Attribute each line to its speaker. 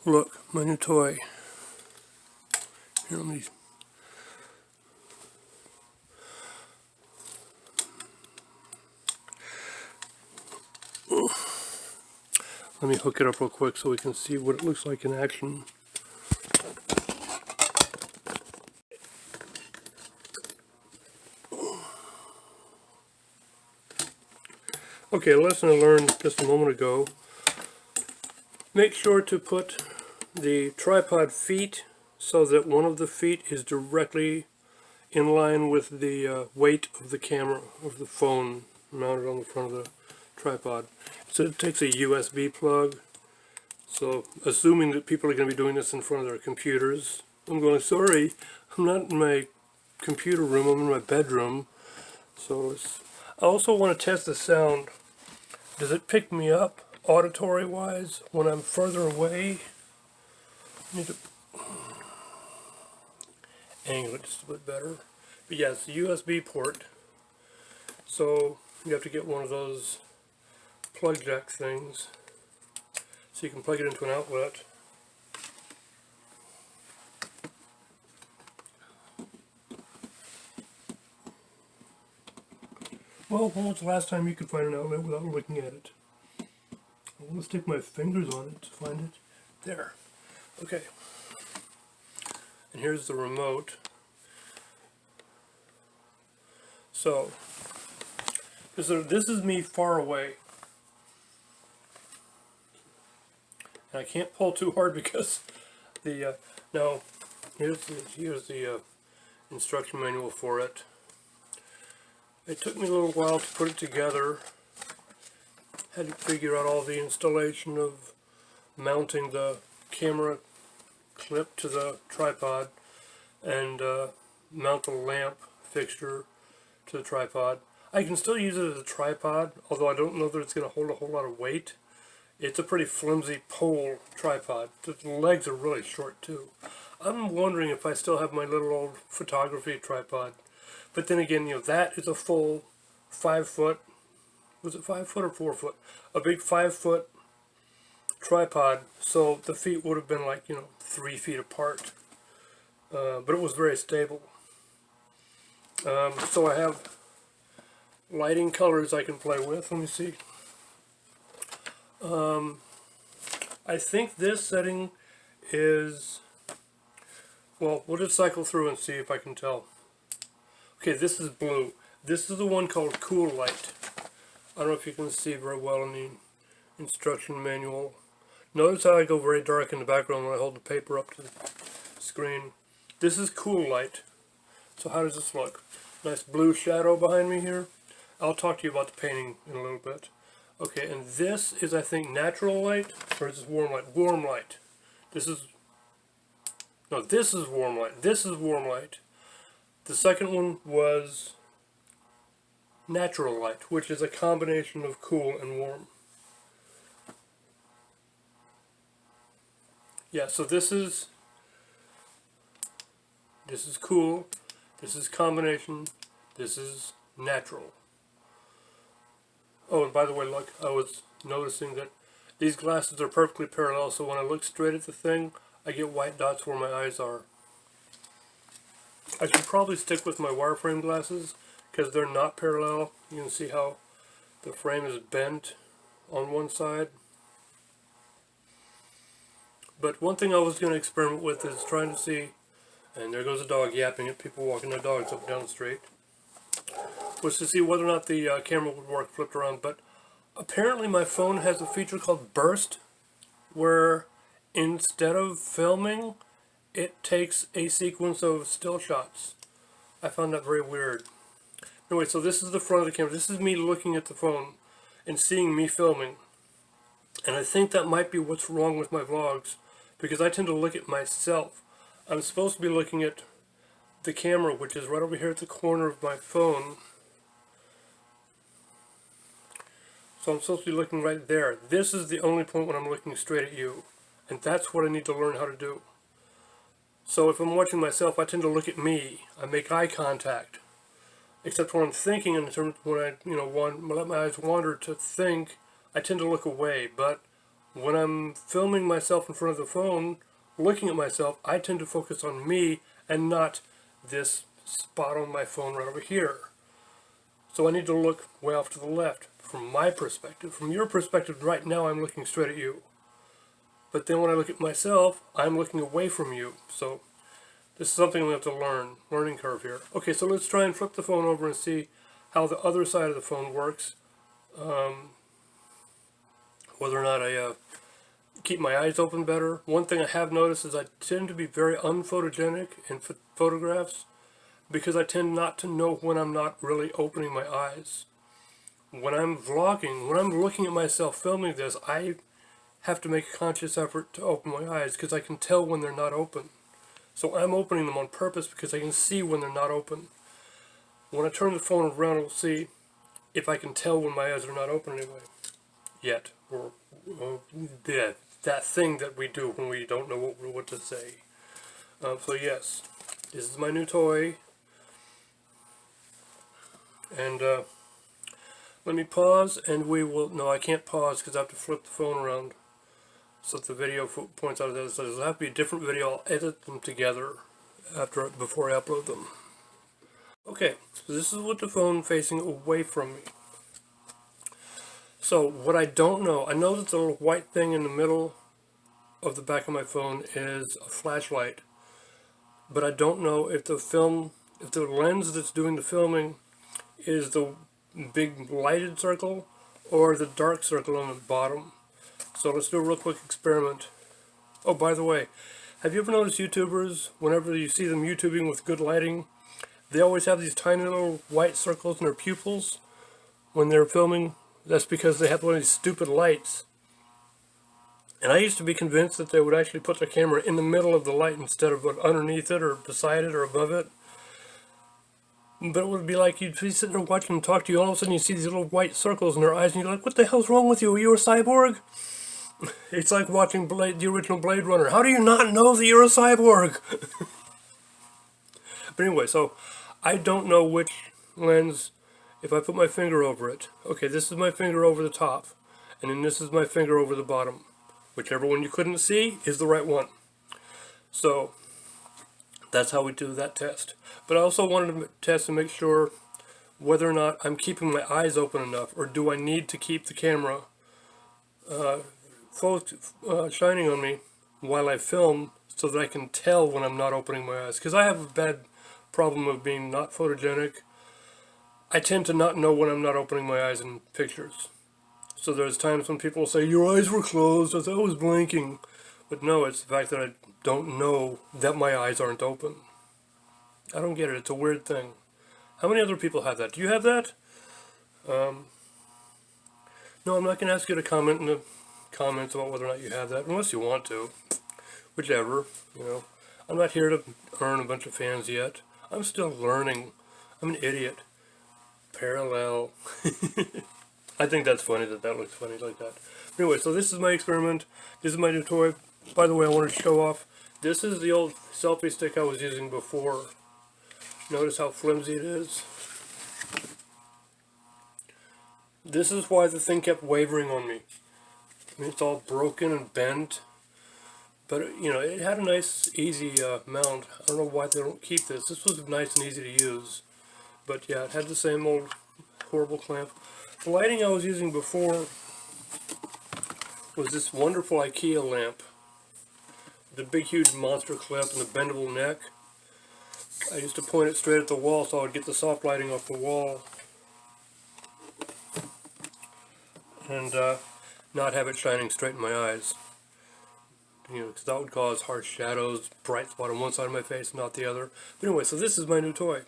Speaker 1: Look, my new toy. Here, let me hook it up real quick so we can see what it looks like in action. Okay, a lesson I learned just a moment ago. Make sure to put the tripod feet so that one of the feet is directly in line with the weight of the camera, of the phone mounted on the front of the tripod. So it takes a USB plug. So assuming that people are going to be doing this in front of their computers, I'm going, sorry, I'm not in my computer room, I'm in my bedroom. So I also want to test the sound. Does it pick me up auditory wise when I'm further away? I need to angle it just a bit better. But yeah, it's a USB port. So you have to get one of those plug jack things so you can plug it into an outlet. Well, when was the last time you could find an outlet without looking at it? I want to stick my fingers on it to find it. There. Okay. And here's the remote. So, this is me far away. And I can't pull too hard because the, now, here's the instruction manual for it. It took me a little while to put it together. Had to figure out all the installation of mounting the camera clip to the tripod and mount the lamp fixture to the tripod. I can still use it as a tripod, although I don't know that it's going to hold a whole lot of weight. It's a pretty flimsy pole tripod. The legs are really short too. I'm wondering if I still have my little old photography tripod. But then again, you know, that is a full 5 foot, was it 5 foot or 4 foot? A big 5 foot tripod, so the feet would have been like, 3 feet apart. But it was very stable. So I have lighting colors I can play with. Let me see. I think this setting is, well, we'll just cycle through and see if I can tell. Okay, this is blue. This is the one called Cool Light. I don't know if you can see very well in the instruction manual. Notice how I go very dark in the background when I hold the paper up to the screen. This is Cool Light. So how does this look? Nice blue shadow behind me here. I'll talk to you about the painting in a little bit. Okay, and this is, I think, Natural Light, or is this Warm Light? Warm Light. This is Warm Light. This is Warm Light. The second one was Natural Light, which is a combination of cool and warm. Yeah, so this is cool, this is combination, this is natural. Oh, and by the way, look, I was noticing that these glasses are perfectly parallel, so when I look straight at the thing, I get white dots where my eyes are. I should probably stick with my wireframe glasses because they're not parallel. You can see how the frame is bent on one side. But one thing I was going to experiment with is trying to see, and there goes a dog yapping at people walking their dogs up and down the street, was to see whether or not the camera would work flipped around. But apparently my phone has a feature called Burst, where instead of filming, it takes a sequence of still shots. I found that very weird. Anyway, so this is the front of the camera. This is me looking at the phone and seeing me filming. And I think that might be what's wrong with my vlogs, because I tend to look at myself. I'm supposed to be looking at the camera, which is right over here at the corner of my phone. So I'm supposed to be looking right there. This is the only point when I'm looking straight at you. And that's what I need to learn how to do. So if I'm watching myself, I tend to look at me. I make eye contact. Except when I'm thinking, when I let my eyes wander to think, I tend to look away. But when I'm filming myself in front of the phone, looking at myself, I tend to focus on me and not this spot on my phone right over here. So I need to look way off to the left from my perspective. From your perspective, right now I'm looking straight at you. But then when I look at myself, I'm looking away from you. So this is something we have to learn. Learning curve here. Okay, so let's try and flip the phone over and see how the other side of the phone works. Whether or not I keep my eyes open better. One thing I have noticed is I tend to be very unphotogenic in photographs because I tend not to know when I'm not really opening my eyes. When I'm vlogging, when I'm looking at myself filming this, I have to make a conscious effort to open my eyes because I can tell when they're not open. So I'm opening them on purpose because I can see when they're not open. When I turn the phone around, I'll see if I can tell when my eyes are not open anyway. Yet. Or yeah, that thing that we do when we don't know what to say. So yes, this is my new toy. And let me pause and we will... No, I can't pause because I have to flip the phone around so that the video points out the other side. It'll have to be a different video. I'll edit them together before I upload them. Okay, so this is with the phone facing away from me. So what I don't know, I know that the little white thing in the middle of the back of my phone is a flashlight, but I don't know if the lens that's doing the filming is the big lighted circle or the dark circle on the bottom. So let's do a real quick experiment. Oh, by the way, have you ever noticed YouTubers, whenever you see them YouTubing with good lighting, they always have these tiny little white circles in their pupils when they're filming? That's because they have one of these stupid lights. And I used to be convinced that they would actually put their camera in the middle of the light instead of underneath it or beside it or above it. But it would be like you'd be sitting there watching them talk to you, and all of a sudden you see these little white circles in their eyes, and you're like, what the hell's wrong with you? Are you a cyborg? It's like watching the original Blade Runner. How do you not know that you're a cyborg? But anyway, so I don't know which lens... If I put my finger over it, okay, this is my finger over the top, and then this is my finger over the bottom. Whichever one you couldn't see is the right one. So, that's how we do that test. But I also wanted to test and make sure whether or not I'm keeping my eyes open enough, or do I need to keep the camera shining on me while I film so that I can tell when I'm not opening my eyes. Because I have a bad problem of being not photogenic. I tend to not know when I'm not opening my eyes in pictures. So there's times when people say, your eyes were closed, I thought I was blinking. But no, it's the fact that I don't know that my eyes aren't open. I don't get it, it's a weird thing. How many other people have that? Do you have that? No, I'm not going to ask you to comment in the comments about whether or not you have that, unless you want to. Whichever, you know. I'm not here to earn a bunch of fans yet. I'm still learning. I'm an idiot. Parallel. I think that's funny that looks funny like that. Anyway, so this is my experiment. This is my new toy. By the way, I wanted to show off. This is the old selfie stick I was using before. Notice how flimsy it is. This is why the thing kept wavering on me. I mean, it's all broken and bent. But, you know, it had a nice, easy mount. I don't know why they don't keep this. This was nice and easy to use. But yeah, it had the same old horrible clamp. The lighting I was using before was this wonderful IKEA lamp. The big huge monster clip and the bendable neck. I used to point it straight at the wall so I would get the soft lighting off the wall. And not have it shining straight in my eyes. You know, because that would cause harsh shadows, bright spot on one side of my face, not the other. But anyway, so this is my new toy.